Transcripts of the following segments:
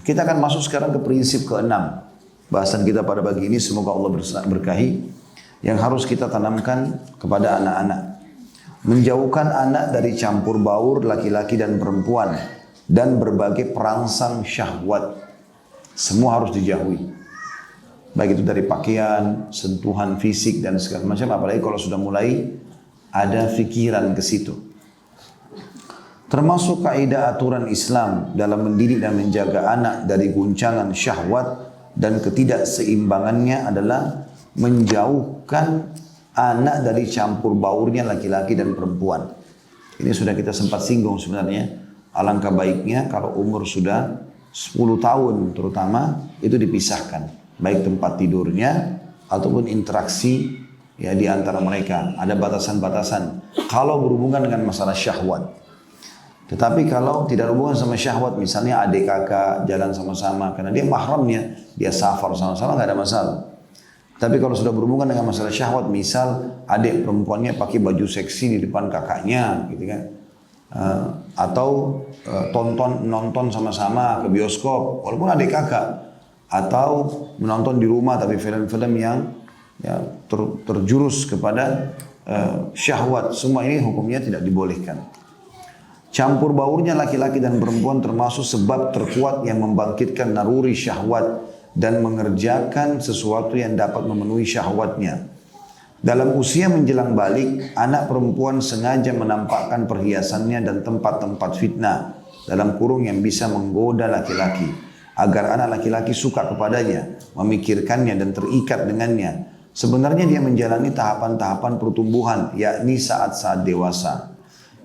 Kita akan masuk sekarang ke prinsip keenam. Bahasan kita pada pagi ini semoga Allah berkahi. Yang harus kita tanamkan kepada anak-anak. Menjauhkan anak dari campur baur laki-laki dan perempuan. Dan berbagai perangsang syahwat. Semua harus dijauhi. Baik itu dari pakaian, sentuhan fisik dan segala macam. Apalagi kalau sudah mulai ada fikiran ke situ. Termasuk kaidah aturan Islam dalam mendidik dan menjaga anak dari guncangan syahwat dan ketidakseimbangannya adalah menjauhkan anak dari campur baurnya laki-laki dan perempuan. Ini sudah kita sempat singgung sebenarnya. Alangkah baiknya kalau umur sudah 10 tahun terutama itu dipisahkan. Baik tempat tidurnya ataupun interaksi ya di antara mereka. Ada batasan-batasan. Kalau berhubungan dengan masalah syahwat. Tetapi kalau tidak hubungan sama syahwat, misalnya adik kakak jalan sama-sama, karena dia mahramnya, dia safar sama-sama, nggak ada masalah. Tapi kalau sudah berhubungan dengan masalah syahwat, misal adik perempuannya pakai baju seksi di depan kakaknya, gitu kan, atau nonton sama-sama ke bioskop, walaupun adik kakak, atau menonton di rumah tapi film-film yang ya, terjurus kepada syahwat, semua ini hukumnya tidak dibolehkan. Campur baurnya laki-laki dan perempuan termasuk sebab terkuat yang membangkitkan naruri syahwat dan mengerjakan sesuatu yang dapat memenuhi syahwatnya. Dalam usia menjelang balik, anak perempuan sengaja menampakkan perhiasannya dan tempat-tempat fitnah dalam kurung yang bisa menggoda laki-laki agar anak laki-laki suka kepadanya, memikirkannya dan terikat dengannya. Sebenarnya dia menjalani tahapan-tahapan pertumbuhan, yakni saat-saat dewasa.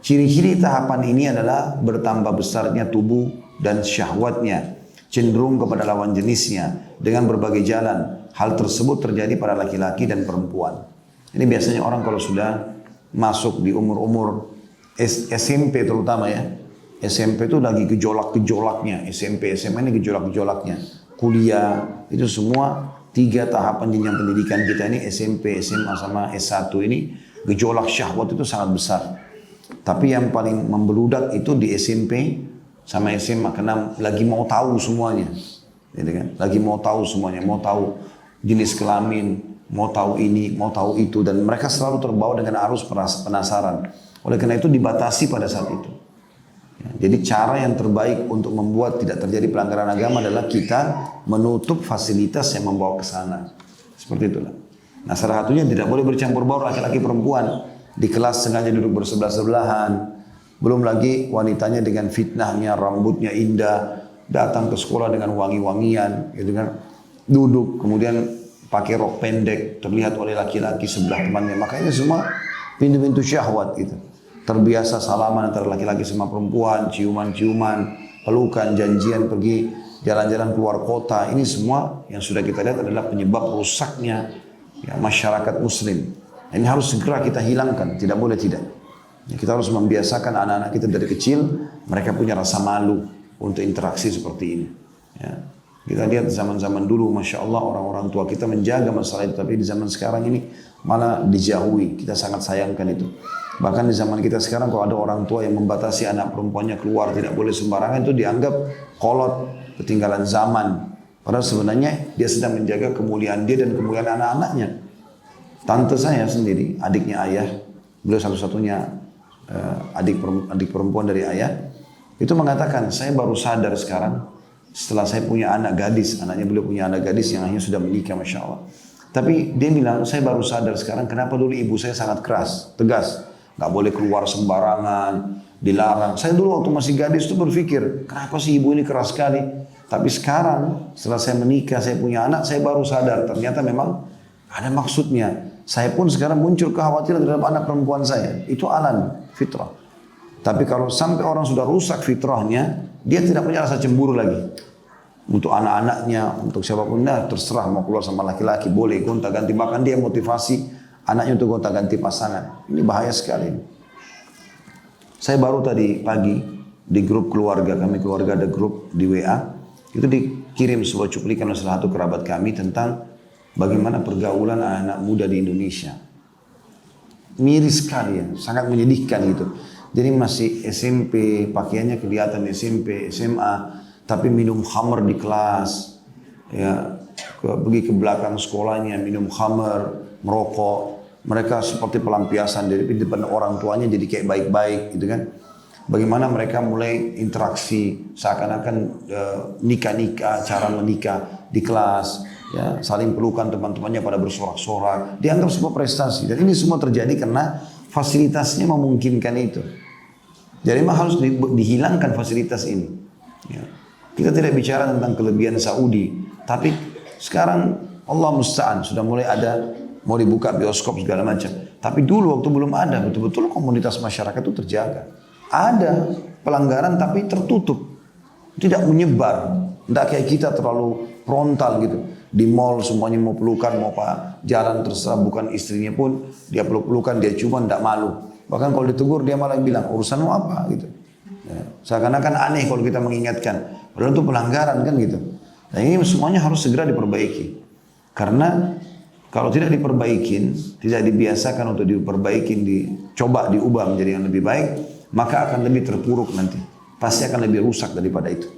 Ciri-ciri tahapan ini adalah bertambah besarnya tubuh dan syahwatnya, cenderung kepada lawan jenisnya dengan berbagai jalan. Hal tersebut terjadi pada laki-laki dan perempuan. Ini biasanya orang kalau sudah masuk di umur-umur SMP terutama ya. SMP itu lagi gejolak-gejolaknya, SMP, SMA ini gejolak-gejolaknya. Kuliah, itu semua 3 tahapan jenjang pendidikan kita ini SMP, SMA sama S1 ini gejolak syahwat itu sangat besar. Tapi yang paling membeludak itu di SMP sama SMA karena lagi mau tahu semuanya, gitu kan? Lagi mau tahu semuanya, mau tahu jenis kelamin, mau tahu ini, mau tahu itu, dan mereka selalu terbawa dengan arus penasaran. Oleh karena itu dibatasi pada saat itu. Ya, jadi cara yang terbaik untuk membuat tidak terjadi pelanggaran agama adalah kita menutup fasilitas yang membawa ke sana. Seperti itulah. Nah, salah satunya tidak boleh bercampur baur laki-laki perempuan. Di kelas sengaja duduk bersebelah-sebelahan. Belum lagi wanitanya dengan fitnahnya, rambutnya indah, datang ke sekolah dengan wangi-wangian, gitu kan. Duduk, kemudian pakai rok pendek, terlihat oleh laki-laki sebelah temannya. Makanya semua pintu-pintu syahwat gitu. Terbiasa salaman antara laki-laki sama perempuan, ciuman-ciuman, pelukan, janjian pergi jalan-jalan keluar kota. Ini semua yang sudah kita lihat adalah penyebab rusaknya ya, masyarakat muslim. Ini harus segera kita hilangkan, tidak boleh tidak. Ya, kita harus membiasakan anak-anak kita dari kecil, mereka punya rasa malu untuk interaksi seperti ini. Ya. Kita lihat zaman-zaman dulu, Masya Allah orang-orang tua kita menjaga masalah itu, tapi di zaman sekarang ini malah dijauhi, kita sangat sayangkan itu. Bahkan di zaman kita sekarang kalau ada orang tua yang membatasi anak perempuannya keluar, tidak boleh sembarangan, itu dianggap kolot, ketinggalan zaman. Padahal sebenarnya dia sedang menjaga kemuliaan dia dan kemuliaan anak-anaknya. Tante saya sendiri, adiknya ayah, beliau satu-satunya adik perempuan dari ayah, itu mengatakan, saya baru sadar sekarang, setelah saya punya anak gadis, anaknya beliau punya anak gadis yang akhirnya sudah menikah, Masya Allah. Tapi dia bilang, saya baru sadar sekarang, kenapa dulu ibu saya sangat keras, tegas, gak boleh keluar sembarangan, dilarang. Saya dulu waktu masih gadis itu berpikir, kenapa sih ibu ini keras sekali? Tapi sekarang, setelah saya menikah, saya punya anak, saya baru sadar, ternyata memang ada maksudnya. Saya pun sekarang muncul kekhawatiran terhadap anak perempuan saya. Itu alam, fitrah. Tapi kalau sampai orang sudah rusak fitrahnya, dia tidak punya rasa cemburu lagi. Untuk anak-anaknya, untuk siapapun, nah, terserah mau keluar sama laki-laki, boleh gonta-ganti. Bahkan dia motivasi anaknya untuk gonta-ganti pasangan. Ini bahaya sekali. Saya baru tadi pagi di grup keluarga, kami keluarga ada grup di WA, itu dikirim sebuah cuplikan oleh salah satu kerabat kami tentang bagaimana pergaulan anak-anak muda di Indonesia. Miris sekali ya, sangat menyedihkan gitu. Jadi masih SMP, pakaiannya kelihatan SMP, SMA. tapi minum khamr di kelas, ya, pergi ke belakang sekolahnya minum khamr, merokok. Mereka seperti pelampiasan dari depan orang tuanya jadi kayak baik-baik gitu kan. Bagaimana mereka mulai interaksi seakan-akan nikah-nikah, cara menikah di kelas, ya, saling pelukan teman-temannya pada bersorak-sorak, dianggap sebuah prestasi. Dan ini semua terjadi karena fasilitasnya memungkinkan itu. Jadi memang harus dihilangkan fasilitas ini. Ya. Kita tidak bicara tentang kelebihan Saudi, tapi sekarang Allah musta'an sudah mulai ada, mau dibuka bioskop segala macam. Tapi dulu waktu belum ada, betul-betul komunitas masyarakat itu terjaga. Ada pelanggaran tapi tertutup, tidak menyebar. Tidak kayak kita terlalu frontal gitu. Di mall semuanya mau pelukan, mau apa, jalan terserah, bukan istrinya pun dia peluk-pelukan, dia cuma tidak malu. Bahkan kalau ditegur dia malah bilang, urusanmu apa gitu. Ya, seakan-akan aneh kalau kita mengingatkan. Padahal itu pelanggaran kan gitu. Nah ini semuanya harus segera diperbaiki. Karena kalau tidak diperbaikin, tidak dibiasakan untuk diperbaikin, dicoba diubah menjadi yang lebih baik, maka akan lebih terpuruk nanti. Pasti akan lebih rusak daripada itu.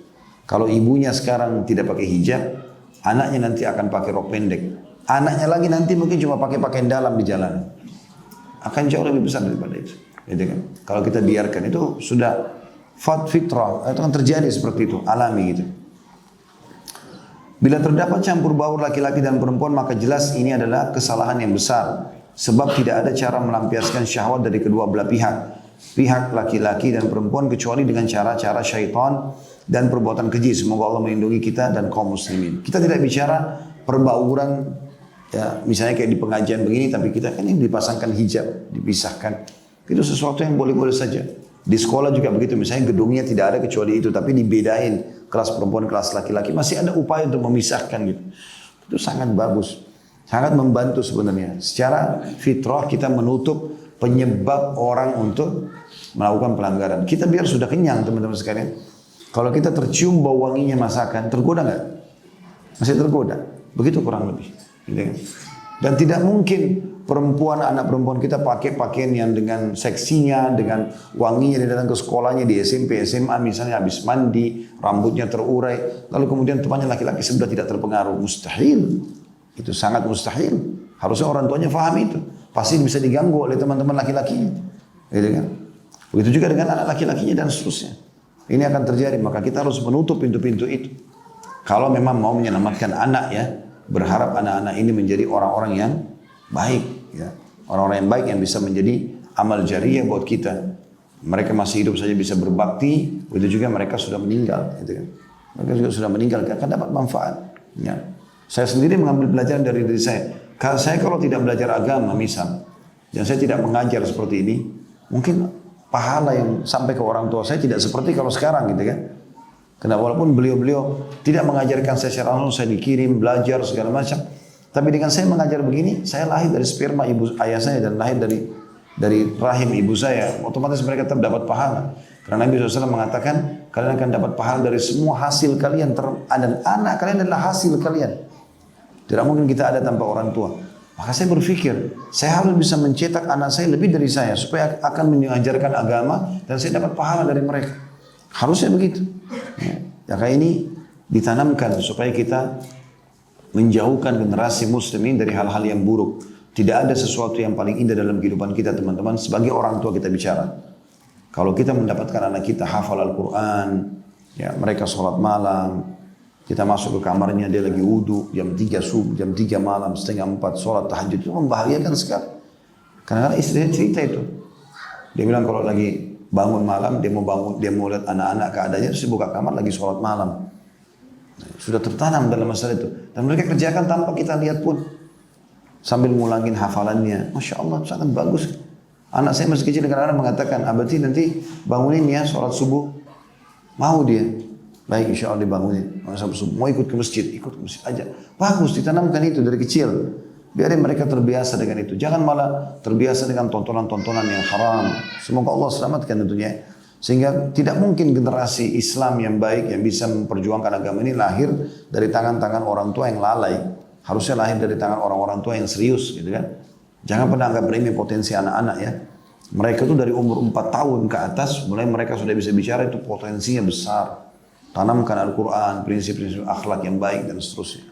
Kalau ibunya sekarang tidak pakai hijab, anaknya nanti akan pakai rok pendek. Anaknya lagi nanti mungkin cuma pakai pakaian dalam di jalan. Akan jauh lebih besar daripada itu. Gitu kan? Kalau kita biarkan itu sudah fitrah, itu kan terjadi seperti itu, alami gitu. Bila terdapat campur baur laki-laki dan perempuan, maka jelas ini adalah kesalahan yang besar. Sebab tidak ada cara melampiaskan syahwat dari kedua belah pihak. Pihak laki-laki dan perempuan kecuali dengan cara-cara syaitan dan perbuatan keji. Semoga Allah melindungi kita dan kaum muslimin. Kita tidak bicara perbauran, ya, misalnya kayak di pengajian begini, tapi kita kan ini dipasangkan hijab, dipisahkan. Itu sesuatu yang boleh-boleh saja. Di sekolah juga begitu, misalnya gedungnya tidak ada kecuali itu, tapi dibedain. Kelas perempuan, kelas laki-laki, masih ada upaya untuk memisahkan gitu. Itu sangat bagus, sangat membantu sebenarnya. Secara fitrah kita menutup penyebab orang untuk melakukan pelanggaran. Kita biar sudah kenyang teman-teman sekalian. Kalau kita tercium bau wanginya masakan, tergoda nggak? Masih tergoda. Begitu kurang lebih. Gitu kan? Dan tidak mungkin perempuan, anak perempuan kita pakai pakaian yang dengan seksinya, dengan wanginya, dia datang ke sekolahnya di SMP, SMA misalnya habis mandi, rambutnya terurai, lalu kemudian temannya laki-laki sudah tidak terpengaruh. Mustahil. Itu sangat mustahil. Harusnya orang tuanya faham itu. Pasti bisa diganggu oleh teman-teman laki-lakinya. Gitu kan? Begitu juga dengan anak laki-lakinya dan seterusnya. Ini akan terjadi, maka kita harus menutup pintu-pintu itu. Kalau memang mau menyelamatkan anak ya, berharap anak-anak ini menjadi orang-orang yang baik, ya, orang-orang yang baik yang bisa menjadi amal jariah buat kita. Mereka masih hidup saja bisa berbakti, begitu juga mereka sudah meninggal, gitu kan. Mereka juga sudah meninggal, akan dapat manfaat. Ya. Saya sendiri mengambil pelajaran dari diri saya. Saya kalau tidak belajar agama, misal, dan saya tidak mengajar seperti ini, mungkin pahala yang sampai ke orang tua saya tidak seperti kalau sekarang, gitu kan. Karena walaupun beliau-beliau tidak mengajarkan saya secara langsung, saya dikirim, belajar segala macam. Tapi dengan saya mengajar begini, saya lahir dari sperma ibu ayah saya dan lahir dari rahim ibu saya. Otomatis mereka tetap dapat pahala. Karena Nabi SAW mengatakan, kalian akan dapat pahala dari semua hasil kalian. Dan anak kalian adalah hasil kalian. Tidak mungkin kita ada tanpa orang tua. Maka saya berpikir, saya harus bisa mencetak anak saya lebih dari saya. Supaya akan mengajarkan agama dan saya dapat pahala dari mereka. Harusnya begitu. Ya, kayak ini ditanamkan supaya kita menjauhkan generasi muslimin dari hal-hal yang buruk. Tidak ada sesuatu yang paling indah dalam kehidupan kita teman-teman. Sebagai orang tua kita bicara. Kalau kita mendapatkan anak kita hafal Al-Quran, ya, mereka sholat malam, kita masuk ke kamarnya dia lagi wudhu, jam 3 subuh, jam 3 malam, setengah 4 sholat tahajud, itu membahagiakan sekali. Karena istrinya cerita itu. Dia bilang kalau lagi bangun malam, dia mau lihat anak-anak keadaannya, terus dia buka kamar lagi sholat malam. Sudah tertanam dalam masalah itu. Dan mereka kerjakan tanpa kita lihat pun. Sambil ngulangin hafalannya. Masya Allah, sangat bagus. Anak saya masih kecil, kadang-kadang mengatakan, abadi nanti bangunin ya sholat subuh. Mau dia. Baik, insya Allah dibangunin. Mau ikut ke masjid aja. Bagus, ditanamkan itu dari kecil. Biarin mereka terbiasa dengan itu. Jangan malah terbiasa dengan tontonan-tontonan yang haram. Semoga Allah selamatkan tentunya. Sehingga tidak mungkin generasi Islam yang baik yang bisa memperjuangkan agama ini lahir dari tangan-tangan orang tua yang lalai. Harusnya lahir dari tangan orang-orang tua yang serius, gitu kan. Jangan pernah anggap remeh potensi anak-anak ya. Mereka tuh dari umur 4 tahun ke atas mulai mereka sudah bisa bicara, itu potensinya besar. tanamkan Al-Quran, prinsip-prinsip akhlak yang baik dan seterusnya.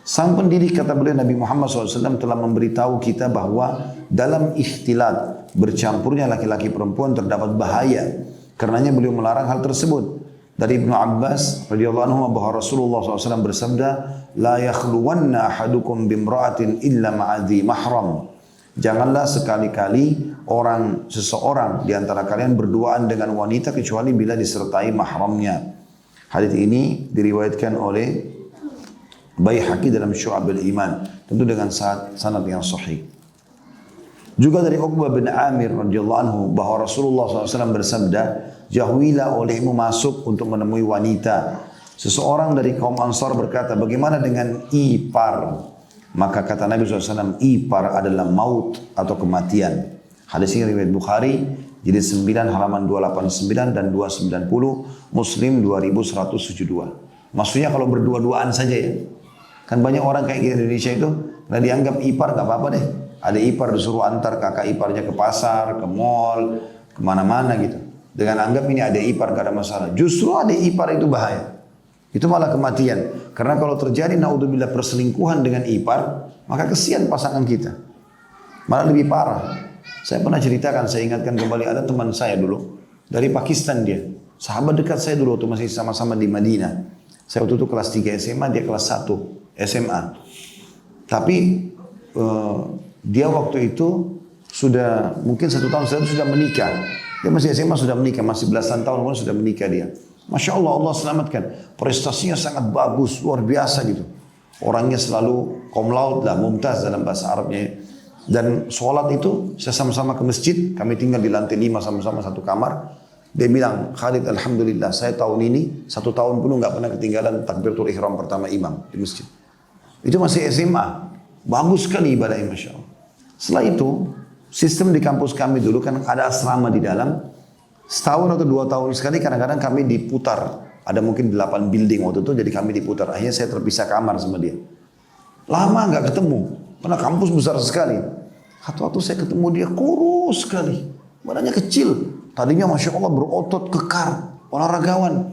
Sang pendidik kata beliau Nabi Muhammad SAW telah memberitahu kita bahwa dalam ikhtilat bercampurnya laki-laki perempuan terdapat bahaya. Karenanya beliau melarang hal tersebut. Dari Ibnu Abbas radhiyallahu anhu bahwa Rasulullah SAW bersabda, la yakhluwanna ahadukum bimra'atin illa ma'adhi mahram. Janganlah sekali-kali seseorang di antara kalian berduaan dengan wanita kecuali bila disertai mahramnya. Hadis ini diriwayatkan oleh Baihaqi dalam Syu'abul Iman, tentu dengan sanad yang sahih. Juga dari Uqbah bin Amir radhiyallahu anhu bahwa Rasulullah SAW bersabda, jauhilah olehmu masuk untuk menemui wanita. Seseorang dari kaum Ansar berkata, bagaimana dengan ipar? Maka kata Nabi SAW, ipar adalah maut atau kematian. Hadis ini riwayat Bukhari, jilid 9 halaman 289 dan 290, Muslim 2172. Maksudnya kalau berdua-duaan saja ya. Kan banyak orang kayak kita di Indonesia itu, nah dianggap ipar gak apa-apa deh. Ada ipar disuruh antar kakak iparnya ke pasar, ke mall, kemana-mana gitu. Dengan anggap ini ada ipar gak ada masalah. Justru ada ipar itu bahaya. Itu malah kematian. Karena kalau terjadi naudzubillah perselingkuhan dengan ipar, maka kesian pasangan kita. Malah lebih parah. Saya pernah ceritakan, saya ingatkan kembali, ada teman saya dulu, dari Pakistan dia. Sahabat dekat saya dulu waktu masih sama-sama di Madinah. Saya waktu itu kelas 3 SMA, dia kelas 1 SMA. Tapi dia waktu itu sudah mungkin 1 tahun setelah itu sudah menikah. Dia masih SMA sudah menikah, masih belasan tahun kemudian sudah menikah dia. Masya Allah, Allah selamatkan. Prestasinya sangat bagus, luar biasa gitu. Orangnya selalu cum laude lah, mumtaz dalam bahasa Arabnya. Dan sholat itu saya sama-sama ke masjid, kami tinggal di lantai 5 sama-sama satu kamar. Dia bilang, Khalid alhamdulillah saya tahun ini 1 tahun pun nggak pernah ketinggalan takbiratul ihram pertama imam di masjid. Itu masih SMA. Bagus sekali ibadahnya Masya Allah. Setelah itu, sistem di kampus kami dulu kan ada asrama di dalam. Setahun atau 2 tahun sekali kadang-kadang kami diputar. Ada mungkin 8 building waktu itu, jadi kami diputar. Akhirnya saya terpisah kamar sama dia. Lama nggak ketemu, karena kampus besar sekali. Satu-satu saya ketemu dia kurus sekali. Badannya kecil. Tadinya Masya Allah berotot, kekar, olahragawan.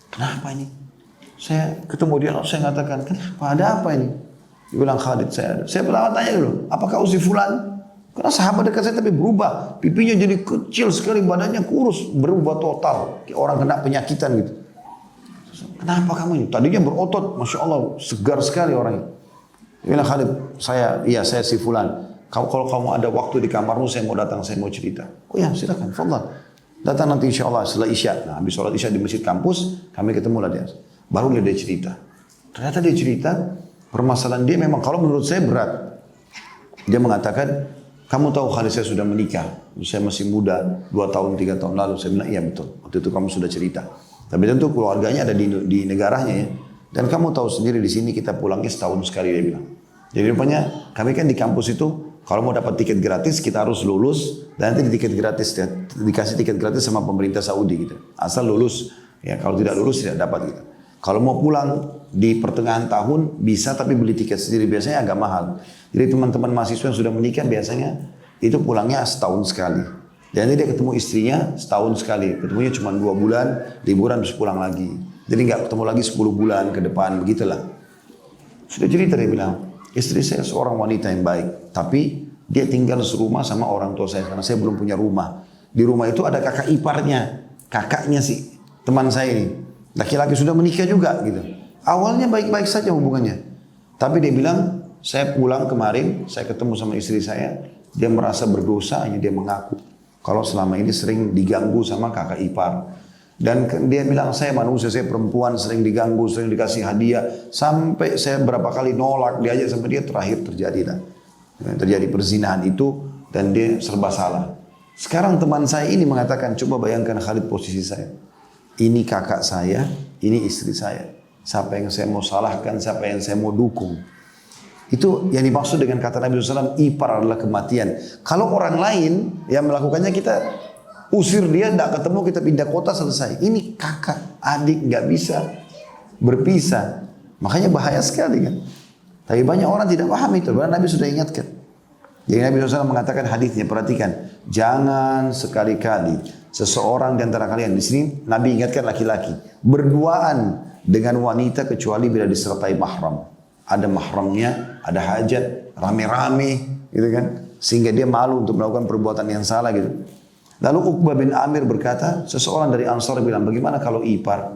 Kenapa ini? Saya ketemu dia, saya mengatakan, kenapa? Ada apa ini? Dia bilang, Khalid saya ada. Saya pertama tanya dulu, apakah kau si fulan? Karena sahabat dekat saya tapi berubah. Pipinya jadi kecil sekali, badannya kurus. Berubah total. Kayak orang kena penyakitan gitu. Kenapa kamu ini? Tadinya berotot, Masya Allah, segar sekali orangnya. Dia bilang, Khalid, saya si fulan. Kalau kamu ada waktu di kamarmu, saya mau datang, saya mau cerita. Oh ya, silakan, fadhal. Datang nanti insya Allah setelah Isya. Nah, habis sholat Isya di masjid kampus, kami ketemu lah dia. Baru dia cerita. Ternyata dia cerita, permasalahan dia memang kalau menurut saya berat. Dia mengatakan, kamu tahu Khalid saya sudah menikah. Saya masih muda, 2 tahun, 3 tahun lalu. Saya bilang, iya betul. Waktu itu kamu sudah cerita. Tapi tentu keluarganya ada di negaranya ya. Dan kamu tahu sendiri di sini kita pulangnya setahun sekali, dia bilang. Jadi rupanya kami kan di kampus itu, kalau mau dapat tiket gratis kita harus lulus dan nanti dikasih tiket gratis sama pemerintah Saudi gitu. Asal lulus, ya kalau tidak lulus tidak dapat gitu. Kalau mau pulang di pertengahan tahun bisa tapi beli tiket sendiri biasanya agak mahal. Jadi teman-teman mahasiswa yang sudah menikah biasanya itu pulangnya setahun sekali. Dan nanti dia ketemu istrinya setahun sekali. Ketemunya cuma 2 bulan, liburan terus pulang lagi. Jadi nggak ketemu lagi 10 bulan ke depan begitulah. Sudah cerita dia bilang. Istri saya seorang wanita yang baik, tapi dia tinggal serumah sama orang tua saya karena saya belum punya rumah. Di rumah itu ada kakak iparnya, kakaknya si teman saya ini. Laki-laki sudah menikah juga gitu. Awalnya baik-baik saja hubungannya. Tapi dia bilang, saya pulang kemarin, saya ketemu sama istri saya, dia merasa berdosa, hanya dia mengaku. Kalau selama ini sering diganggu sama kakak ipar. Dan dia bilang, saya manusia, saya perempuan, sering diganggu, sering dikasih hadiah. Sampai saya berapa kali nolak, diajak sama dia, terakhir terjadilah. Terjadi perzinahan itu, dan dia serba salah. Sekarang teman saya ini mengatakan, coba bayangkan Khalid posisi saya. Ini kakak saya, ini istri saya. Siapa yang saya mau salahkan, siapa yang saya mau dukung. Itu yang dimaksud dengan kata Nabi SAW, ipar adalah kematian. Kalau orang lain yang melakukannya kita usir dia, tidak ketemu, kita pindah kota, selesai. Ini kakak, adik, nggak bisa berpisah. Makanya bahaya sekali kan. Tapi banyak orang tidak paham itu, karena Nabi sudah ingatkan. Jadi Nabi SAW mengatakan hadisnya, perhatikan, jangan sekali-kali seseorang di antara kalian, di sini Nabi ingatkan laki-laki, berduaan dengan wanita kecuali bila disertai mahram. Ada mahramnya, ada hajat, rame-rame, gitu kan, sehingga dia malu untuk melakukan perbuatan yang salah gitu. Lalu Uqbah bin Amir berkata, seseorang dari Ansar bilang, bagaimana kalau ipar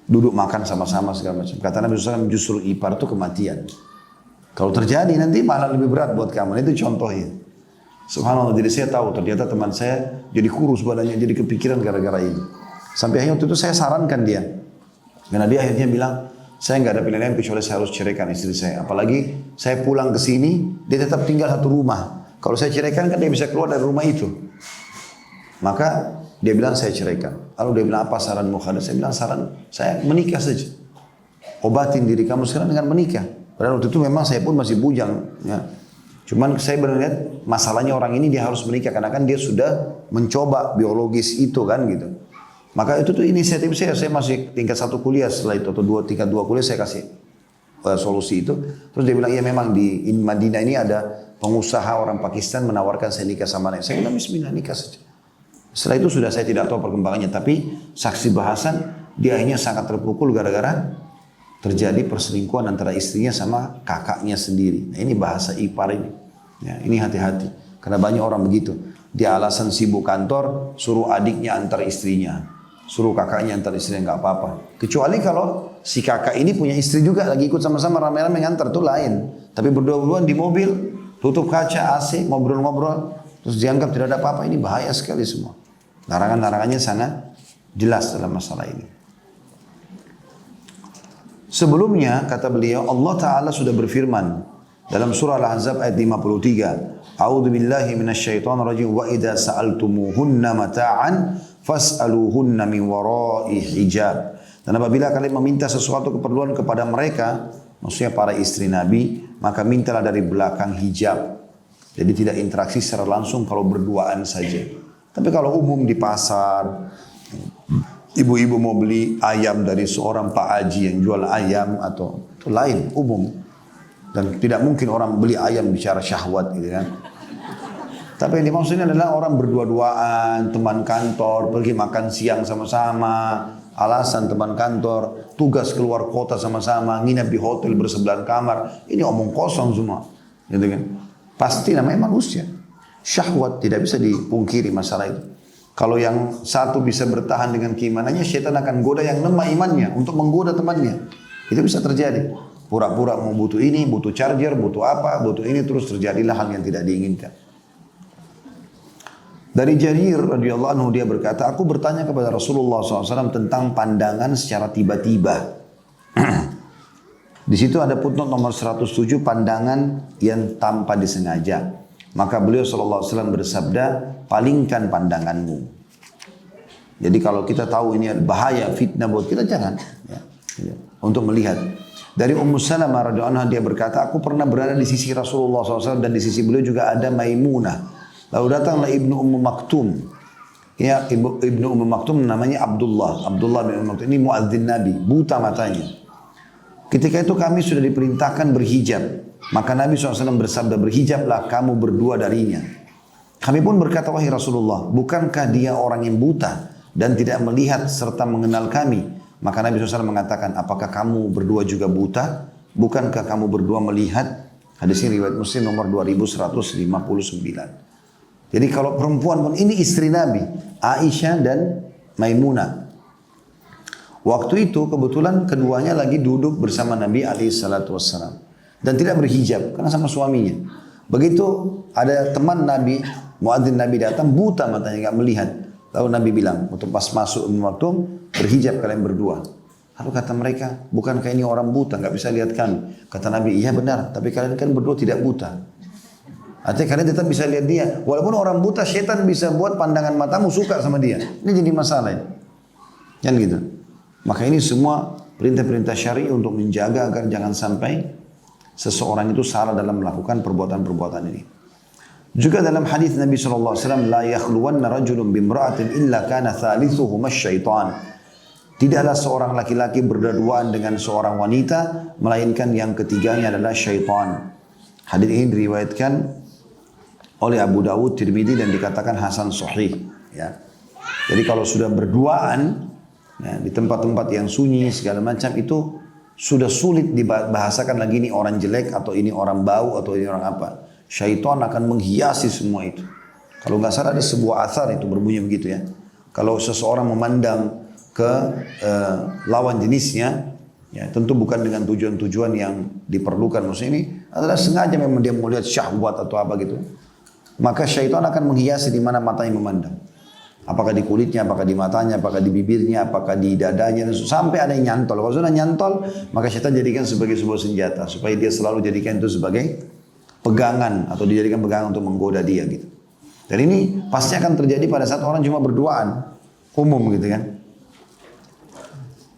duduk makan sama-sama segala macam. Kata Nabi SAW, justru ipar itu kematian. Kalau terjadi nanti malah lebih berat buat kamu. Itu contohnya. Subhanallah, jadi saya tahu ternyata teman saya jadi kurus badannya, jadi kepikiran gara-gara ini. Sampai akhirnya waktu itu saya sarankan dia. Karena dia akhirnya bilang, saya nggak ada pilihan lain kecuali saya harus ceraikan istri saya. Apalagi saya pulang ke sini, dia tetap tinggal satu rumah. Kalau saya ceraikan kan dia bisa keluar dari rumah itu. Maka dia bilang saya ceraikan. Lalu dia bilang, apa saranmu Khalid? Saya bilang saran saya menikah saja. Obatin diri kamu sekarang dengan menikah. Padahal waktu itu memang saya pun masih bujang. Ya. Cuman saya melihat masalahnya orang ini dia harus menikah. Karena kan dia sudah mencoba biologis itu kan gitu. Maka itu tuh inisiatif saya masih tingkat 1 kuliah setelah itu. Atau tingkat 2 kuliah saya kasih solusi itu. Terus dia bilang, iya memang di Madinah ini ada pengusaha orang Pakistan menawarkan saya nikah sama dia. Saya bilang, bismillah nikah saja. Setelah itu sudah saya tidak tahu perkembangannya. Tapi saksi bahasan dia akhirnya sangat terpukul gara-gara terjadi perselingkuhan antara istrinya sama kakaknya sendiri. Nah, ini bahasa ipar ini. Ya, ini hati-hati. Karena banyak orang begitu. Dia alasan sibuk kantor, suruh adiknya antar istrinya. Suruh kakaknya antar istrinya, nggak apa-apa. Kecuali kalau si kakak ini punya istri juga, lagi ikut sama-sama rame-rame ngantar, itu lain. Tapi berdua-duaan di mobil, tutup kaca, AC, ngobrol-ngobrol, terus dianggap tidak ada apa-apa, ini bahaya sekali semua. Larangan-larangannya sangat jelas dalam masalah ini. Sebelumnya kata beliau, Allah Ta'ala sudah berfirman dalam surah Al-Ahzab ayat 53. A'udzu billahi minasyaitonir rajim wa idza sa'altumuhunna mata'an fas'aluhunna min wara'i hijab. Dan apabila kalian meminta sesuatu keperluan kepada mereka, maksudnya para istri Nabi, maka mintalah dari belakang hijab. Jadi tidak interaksi secara langsung kalau berduaan saja. Tapi kalau umum di pasar, ibu-ibu mau beli ayam dari seorang Pak Haji yang jual ayam atau itu lain, umum. Dan tidak mungkin orang beli ayam bicara syahwat gitu kan. Tapi yang dimaksudnya adalah orang berdua-duaan, teman kantor, pergi makan siang sama-sama, alasan teman kantor, tugas keluar kota sama-sama, nginap di hotel bersebelahan kamar. Ini omong kosong semua. Gitu kan. Pasti namanya manusia. Syahwat tidak bisa dipungkiri masalah itu. Kalau yang satu bisa bertahan dengan keimanannya, syaitan akan goda yang lemah imannya untuk menggoda temannya. Itu bisa terjadi. Pura-pura mau butuh ini, butuh charger, butuh apa, butuh ini, terus terjadilah hal yang tidak diinginkan. Dari Jarir radhiyallahu anhu dia berkata, aku bertanya kepada Rasulullah SAW tentang pandangan secara tiba-tiba. Di situ ada footnote nomor 107, pandangan yang tanpa disengaja. Maka beliau SAW bersabda, palingkan pandanganmu. Jadi kalau kita tahu ini bahaya, fitnah buat kita, jangan. Ya, untuk melihat. Dari Ummu Salamah radhiyallahu anha dia berkata, aku pernah berada di sisi Rasulullah SAW dan di sisi beliau juga ada Maimunah. Lalu datanglah Ibnu Ummu Maktum. Ya, Ibnu Ummu Maktum namanya Abdullah. Abdullah bin Ummu Maktum ini muadzin Nabi, buta matanya. Ketika itu kami sudah diperintahkan berhijab. Maka Nabi SAW bersabda, berhijablah kamu berdua darinya. Kami pun berkata, wahai Rasulullah, bukankah dia orang yang buta dan tidak melihat serta mengenal kami? Maka Nabi SAW mengatakan, apakah kamu berdua juga buta? Bukankah kamu berdua melihat? Hadis ini riwayat Muslim nomor 2159. Jadi kalau perempuan pun, ini istri Nabi, Aisyah dan Maimunah. Waktu itu kebetulan keduanya lagi duduk bersama Nabi SAW. Dan tidak berhijab, karena sama suaminya. Begitu ada teman Nabi, muadzin Nabi datang, buta matanya, nggak melihat. Lalu Nabi bilang, untuk pas masuk waktu, berhijab kalian berdua. Lalu kata mereka, bukankah ini orang buta, nggak bisa lihat kami? Kata Nabi, iya benar, tapi kalian kan berdua tidak buta. Artinya kalian tetap bisa lihat dia. Walaupun orang buta, syaitan bisa buat pandangan matamu suka sama dia. Ini jadi masalah ya. Kan gitu. Maka ini semua perintah-perintah syar'i untuk menjaga agar jangan sampai seseorang itu salah dalam melakukan perbuatan-perbuatan ini. Juga dalam hadis Nabi SAW, la yakhluwanna rajulun bimra'atin illa kana thalithuhuma syaitan. Tidaklah seorang laki-laki berduaan dengan seorang wanita, melainkan yang ketiganya adalah syaitan. Hadis ini diriwayatkan oleh Abu Dawud, Tirmidzi dan dikatakan hasan sahih. Ya. Jadi kalau sudah berduaan ya, di tempat-tempat yang sunyi segala macam itu sudah sulit dibahasakan lagi ini orang jelek atau ini orang bau atau ini orang apa. Syaitan akan menghiasi semua itu. Kalau nggak salah ada sebuah athar itu berbunyi begitu ya. Kalau seseorang memandang ke lawan jenisnya, ya tentu bukan dengan tujuan-tujuan yang diperlukan. Maksudnya ini adalah sengaja memang dia mau lihat syahwat atau apa gitu. Maka syaitan akan menghiasi di mana matanya memandang. Apakah di kulitnya, apakah di matanya, apakah di bibirnya, apakah di dadanya, sampai ada yang nyantol. Kalau sudah nyantol, maka syaitan jadikan sebagai sebuah senjata supaya dia selalu jadikan itu sebagai pegangan atau dijadikan pegangan untuk menggoda dia gitu. Dan ini pasti akan terjadi pada saat orang cuma berduaan umum gitu kan.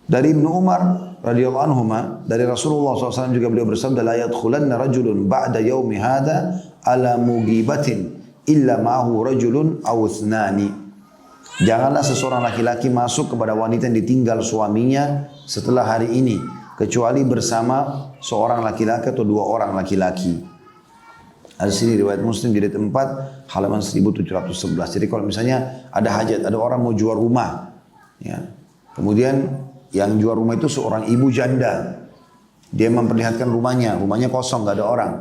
Dari Ibnu Umar radhiyallahu anhu dari Rasulullah SAW juga beliau bersabda la yadkhulanna rajulun ba'da yaumi hadha ala mugibatin illa ma'ahu rajulun aw ithnani. Janganlah seseorang laki-laki masuk kepada wanita yang ditinggal suaminya setelah hari ini kecuali bersama seorang laki-laki atau dua orang laki-laki. Ada sini riwayat Muslim jilid 4 halaman 1711. Jadi kalau misalnya ada hajat, ada orang mau jual rumah ya. Kemudian yang jual rumah itu seorang ibu janda. Dia memperlihatkan rumahnya kosong, gak ada orang.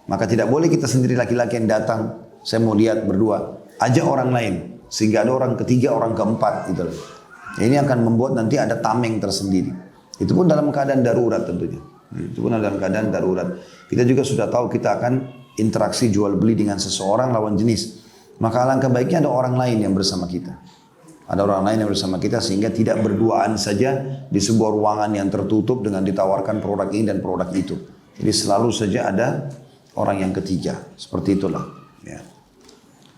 Maka tidak boleh kita sendiri laki-laki yang datang, saya mau lihat berdua. Ajak orang lain, sehingga ada orang ketiga, orang keempat gitu. Ini akan membuat nanti ada tameng tersendiri. Itu pun dalam keadaan darurat tentunya. Itu pun dalam keadaan darurat. Kita juga sudah tahu kita akan interaksi jual beli dengan seseorang lawan jenis. Maka alangkah baiknya ada orang lain yang bersama kita. Ada orang lain yang bersama kita sehingga tidak berduaan saja di sebuah ruangan yang tertutup dengan ditawarkan produk ini dan produk itu. Jadi selalu saja ada orang yang ketiga. Seperti itulah. Ya.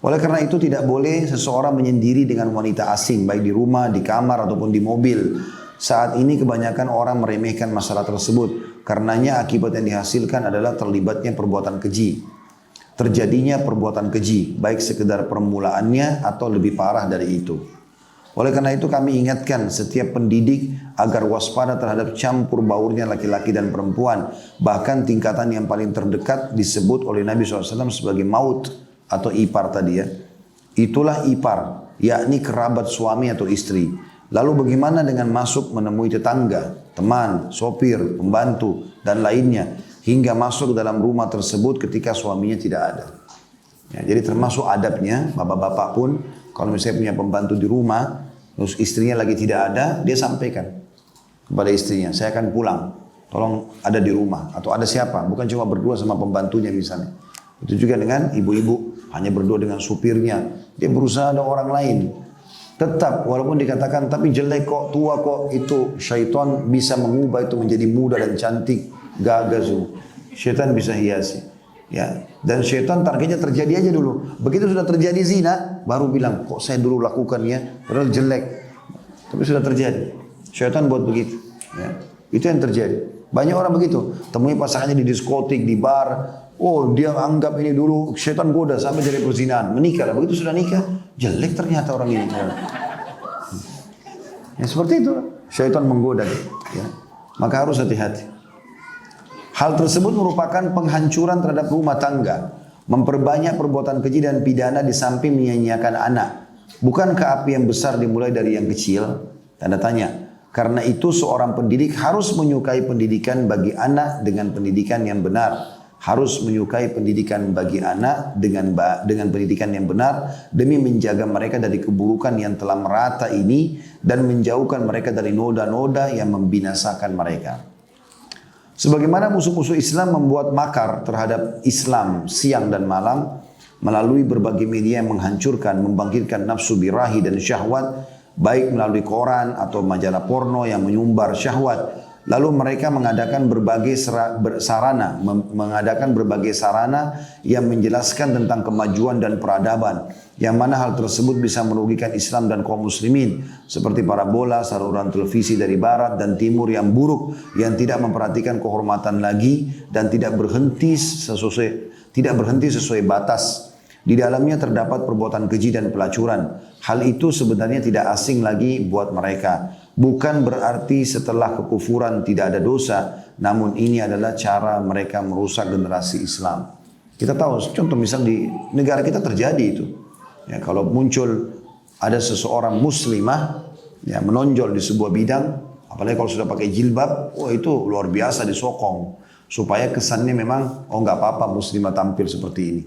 Oleh karena itu tidak boleh seseorang menyendiri dengan wanita asing. Baik di rumah, di kamar ataupun di mobil. Saat ini kebanyakan orang meremehkan masalah tersebut. Karenanya akibat yang dihasilkan adalah terlibatnya perbuatan keji. Terjadinya perbuatan keji. Baik sekedar permulaannya atau lebih parah dari itu. Oleh karena itu kami ingatkan setiap pendidik agar waspada terhadap campur baurnya laki-laki dan perempuan. Bahkan tingkatan yang paling terdekat disebut oleh Nabi SAW sebagai maut atau ipar tadi ya. Itulah ipar, yakni kerabat suami atau istri. Lalu bagaimana dengan masuk menemui tetangga, teman, sopir, pembantu, dan lainnya. Hingga masuk dalam rumah tersebut ketika suaminya tidak ada. Ya, jadi termasuk adabnya, bapak-bapak pun kalau misalnya punya pembantu di rumah, terus istrinya lagi tidak ada, dia sampaikan kepada istrinya, saya akan pulang, tolong ada di rumah. Atau ada siapa, bukan cuma berdua sama pembantunya misalnya. Itu juga dengan ibu-ibu, hanya berdua dengan supirnya. Dia berusaha ada orang lain. Tetap, walaupun dikatakan, tapi jelek kok, tua kok, itu syaitan bisa mengubah itu menjadi muda dan cantik, gagah. Syaitan bisa hiasi. Ya, dan syaitan targetnya terjadi aja dulu. Begitu sudah terjadi zina, baru bilang, kok saya dulu lakukan ya, padahal jelek. Tapi sudah terjadi. Syaitan buat begitu. Ya, itu yang terjadi. Banyak orang begitu. Temui pasangannya di diskotik, di bar. Oh, dia anggap ini dulu, syaitan goda sampai jadi perzinahan. Menikah lah. Begitu sudah nikah, jelek ternyata orang ini. Ya, seperti itu. Syaitan menggoda. Ya. Maka harus hati-hati. Hal tersebut merupakan penghancuran terhadap rumah tangga. Memperbanyak perbuatan keji dan pidana di samping menyia-nyiakan anak. Bukankah api yang besar dimulai dari yang kecil? Tanda tanya. Karena itu seorang pendidik harus menyukai pendidikan bagi anak dengan pendidikan yang benar. Harus menyukai pendidikan bagi anak dengan pendidikan yang benar. Demi menjaga mereka dari keburukan yang telah merata ini. Dan menjauhkan mereka dari noda-noda yang membinasakan mereka. Sebagaimana musuh-musuh Islam membuat makar terhadap Islam siang dan malam melalui berbagai media yang menghancurkan, membangkitkan nafsu birahi dan syahwat, baik melalui koran atau majalah porno yang menyumbar syahwat. Lalu mereka mengadakan berbagai sarana yang menjelaskan tentang kemajuan dan peradaban, yang mana hal tersebut bisa merugikan Islam dan kaum muslimin, seperti parabola, saluran televisi dari barat dan timur yang buruk, yang tidak memperhatikan kehormatan lagi dan tidak berhenti sesuai batas. Di dalamnya terdapat perbuatan keji dan pelacuran. Hal itu sebenarnya tidak asing lagi buat mereka. Bukan berarti setelah kekufuran tidak ada dosa, namun ini adalah cara mereka merusak generasi Islam. Kita tahu, contoh misal di negara kita terjadi itu. Ya, kalau muncul ada seseorang muslimah ya, menonjol di sebuah bidang, apalagi kalau sudah pakai jilbab, wah itu luar biasa disokong. Supaya kesannya memang, oh nggak apa-apa muslimah tampil seperti ini.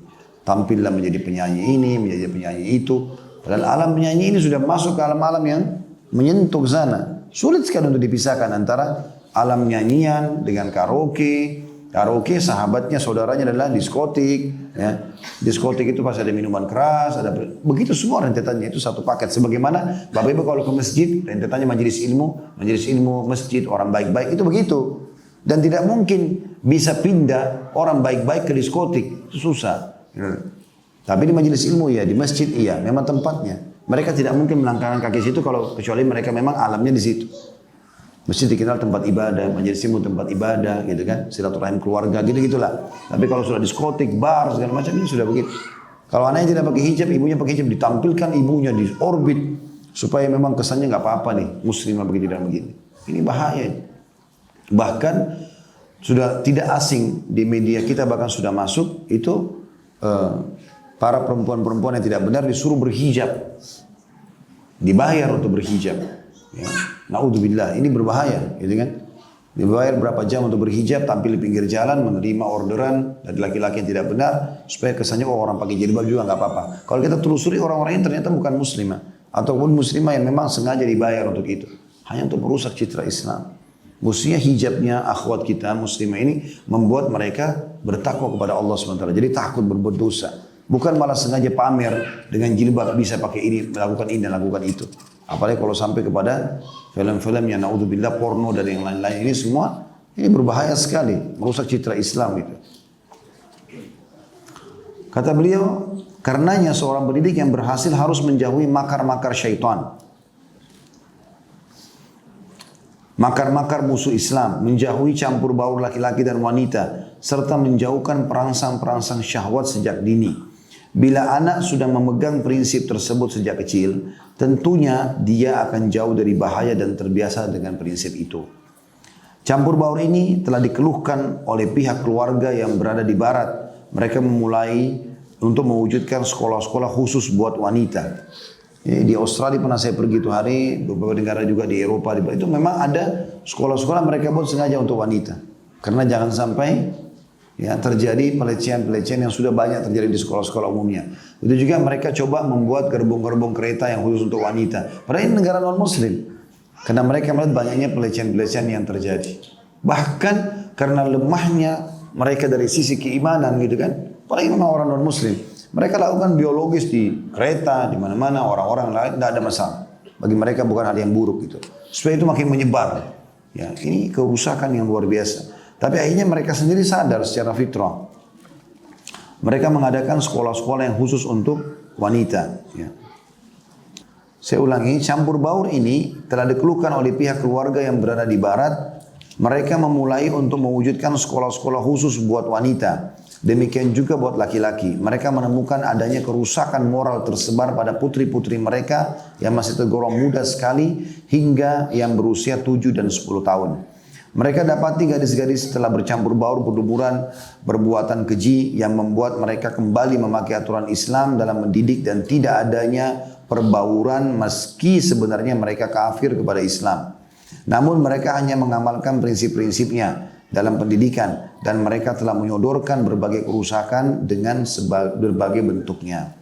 Tampillah menjadi penyanyi ini, menjadi penyanyi itu. Padahal alam penyanyi ini sudah masuk ke alam-alam yang menyentuh ke sana. Sulit sekali untuk dipisahkan antara alam nyanyian dengan karaoke. Karaoke sahabatnya, saudaranya adalah diskotik. Ya. Diskotik itu pasti ada minuman keras, ada begitu semua rentetannya itu satu paket. Sebagaimana Bapak Ibu kalau ke masjid, rentetannya majelis ilmu, masjid, orang baik-baik itu begitu. Dan tidak mungkin bisa pindah orang baik-baik ke diskotik, itu susah. Ya. Tapi di majelis ilmu ya, di masjid iya, memang tempatnya. Mereka tidak mungkin melangkahkan kaki situ kalau kecuali mereka memang alamnya di situ. Masjid dikenal tempat ibadah, majelis ilmu tempat ibadah, gitu kan, silaturahim keluarga, gitu-gitulah. Tapi kalau sudah diskotik, bar, segala macam ini sudah begitu. Kalau anaknya tidak pakai hijab, ibunya pakai hijab, ditampilkan ibunya di orbit supaya memang kesannya nggak apa-apa nih, muslimah begitu dan begini. Ini bahaya. Bahkan sudah tidak asing di media kita bahkan sudah masuk itu para perempuan-perempuan yang tidak benar disuruh berhijab, dibayar untuk berhijab. Ya. Naudzubillah, ini berbahaya, gitu kan? Dibayar berapa jam untuk berhijab, tampil di pinggir jalan, menerima orderan dari laki-laki yang tidak benar, supaya kesannya orang pakai jilbab juga nggak apa-apa. Kalau kita telusuri orang-orang ini ternyata bukan muslimah, ataupun muslimah yang memang sengaja dibayar untuk itu, hanya untuk merusak citra Islam. Mestinya hijabnya akhwat kita muslimah ini membuat mereka bertakwa kepada Allah SWT. Jadi takut berbuat dosa. Bukan malah sengaja pamer dengan jilbab bisa pakai ini, melakukan ini dan lakukan itu. Apalagi kalau sampai kepada film-film yang naudzubillah porno dan yang lain-lain ini semua, ini berbahaya sekali, merusak citra Islam itu. Kata beliau, karenanya seorang pendidik yang berhasil harus menjauhi makar-makar syaitan. Makar-makar musuh Islam, menjauhi campur baur laki-laki dan wanita, serta menjauhkan perangsang-perangsang syahwat sejak dini. Bila anak sudah memegang prinsip tersebut sejak kecil, tentunya dia akan jauh dari bahaya dan terbiasa dengan prinsip itu. Campur baur ini telah dikeluhkan oleh pihak keluarga yang berada di barat. Mereka memulai untuk mewujudkan sekolah-sekolah khusus buat wanita. Di Australia pernah saya pergi itu hari, beberapa negara juga di Eropa, itu memang ada sekolah-sekolah mereka buat sengaja untuk wanita. Karena jangan sampai ya, terjadi pelecehan-pelecehan yang sudah banyak terjadi di sekolah-sekolah umumnya. Itu juga mereka coba membuat gerbong-gerbong kereta yang khusus untuk wanita. Padahal ini negara non-muslim. Karena mereka melihat banyaknya pelecehan-pelecehan yang terjadi. Bahkan karena lemahnya mereka dari sisi keimanan gitu kan. Padahal memang orang non-muslim. Mereka lakukan biologis di kereta, di mana-mana, orang-orang lain tidak ada masalah. Bagi mereka bukan hal yang buruk gitu. Supaya itu makin menyebar. Ya, ini kerusakan yang luar biasa. Tapi akhirnya mereka sendiri sadar secara fitrah. Mereka mengadakan sekolah-sekolah yang khusus untuk wanita. Ya. Saya ulangi, campur baur ini telah dikeluhkan oleh pihak keluarga yang berada di barat. Mereka memulai untuk mewujudkan sekolah-sekolah khusus buat wanita. Demikian juga buat laki-laki. Mereka menemukan adanya kerusakan moral tersebar pada putri-putri mereka yang masih tergolong muda sekali hingga yang berusia 7 dan 10 tahun. Mereka dapati gadis-gadis setelah bercampur baur berlumuran perbuatan keji yang membuat mereka kembali memakai aturan Islam dalam mendidik dan tidak adanya perbauran meski sebenarnya mereka kafir kepada Islam. Namun mereka hanya mengamalkan prinsip-prinsipnya dalam pendidikan dan mereka telah menyodorkan berbagai kerusakan dengan berbagai bentuknya.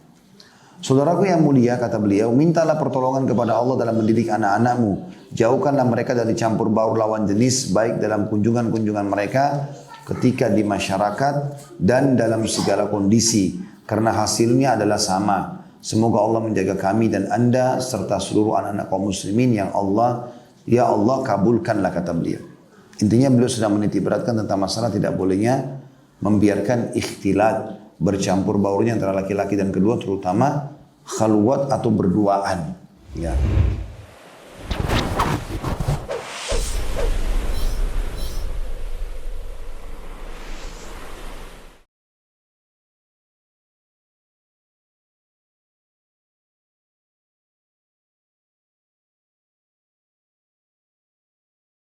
Saudaraku yang mulia, kata beliau, mintalah pertolongan kepada Allah dalam mendidik anak-anakmu. Jauhkanlah mereka dari campur baur lawan jenis, baik dalam kunjungan-kunjungan mereka, ketika di masyarakat, dan dalam segala kondisi. Karena hasilnya adalah sama. Semoga Allah menjaga kami dan anda, serta seluruh anak-anak kaum muslimin yang ya Allah kabulkanlah, kata beliau. Intinya beliau sedang menitik beratkan tentang masalah tidak bolehnya membiarkan ikhtilat, bercampur baurnya antara laki-laki dan kedua, terutama khalwat atau berduaan. Ya.